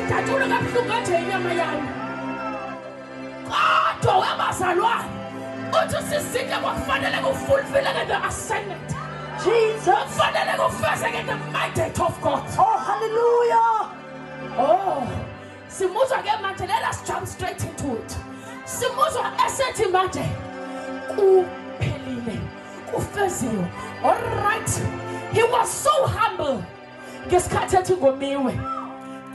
indatshulwe kabuhlungu kanje inyama yami. Kodwa wabazalwane uthi sisike kwakufanele kufulfille the assignment. Jesus. Kufanele kufezeke the mandate of God. Oh, hallelujah. Oh, simuzwa ke manje, let us jump straight into it. Simuzwa esethi manje kuphelile, kufeziwe. All right, he was so humble. Ngesikhathi ethi ngomiwe,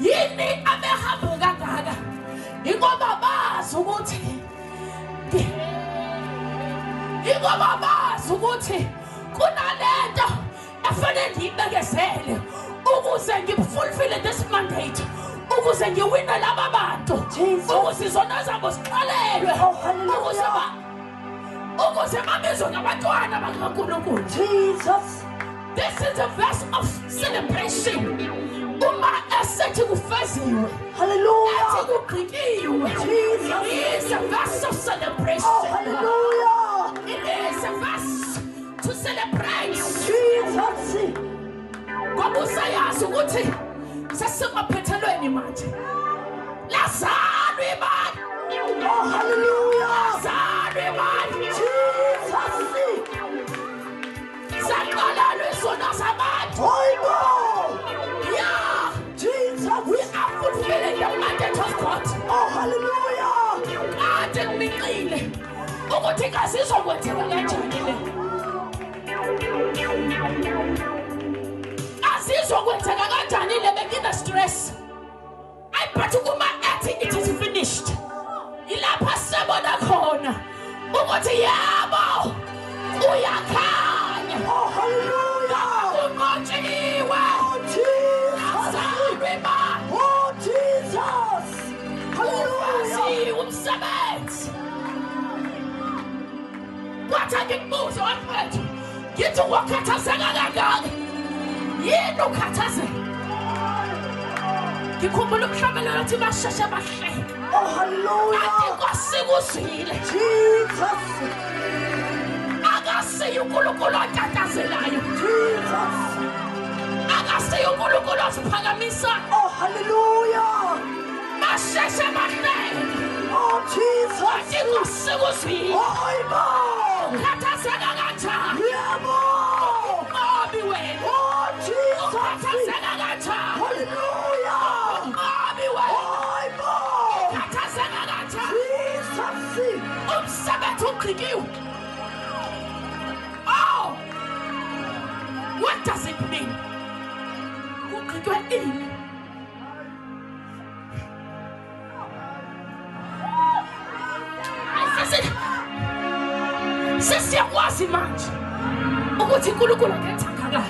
yini abehamba kangaka? Ingoba bazi ukuthi kunalento efanele ngiyibekezele ukuze ngifulfill this mandate, ukuze ngiwine laba bantu, ukuze izona zabo ziqalelwe, ukuze babizwe ngabantwana bakaNkulunkulu. Jesus. This is a verse of celebration. Uma esethi kufeziwe, hallelujah, ethi kugqikiwe, it is a verse of celebration. Oh, hallelujah. It is a verse to celebrate. Jesus. Ngoba usayazi ukuthi sesimaphethelweni manje. Lazarwa ibani. Oh, hallelujah. Lazarwa ibani. Jesus. Saqalalwe zona zabantu. Oh, yeah. Jesus. We are fulfilling the mandate of God. Oh, hallelujah. Kade ngimiqile ukuthi kazizokwenzeka kanjani le. Azizokwenzeka kanjani le, bekina stress. But kuma ethi it is finished. Ilapha sebona khona ukuthi yabo uyakhanya. Oh, hallelujah. Unqotshiwe. Oh, Jesus. Oh, Jesus. Hallelujah. Umsebenzi. Wathi ngikubuze wamfethu, ngithi wakhathazeka kangaka? Yini ukhathazeka? Ngikhumbula ukuhlabelela ukuthi basheshe bahleka. Oh, hallelujah. Asikuzwile. Jesus. Akasiyo uNkulunkulu otatazelayo. Jesus. Akasiyo uNkulunkulu osiphakamisa. Oh, hallelujah. Basheshe bahleka. Oh, Jesus. Asikuzwile. Oh, Ibo. Ukhathazeka kanjani? Yebo. Ngobi wena. Oh, Jesus. Ukhathazeka kanjani? Hallelujah. Ngobi wena. Oh, Ibo. Ukhathazeka kanjani? Jesus. Umsebenzi ugqikiwe. Oh, what does it mean? Kugqitywe ini? Sesiyakwazi manje ukuthi uNkulunkulu akenza kahle.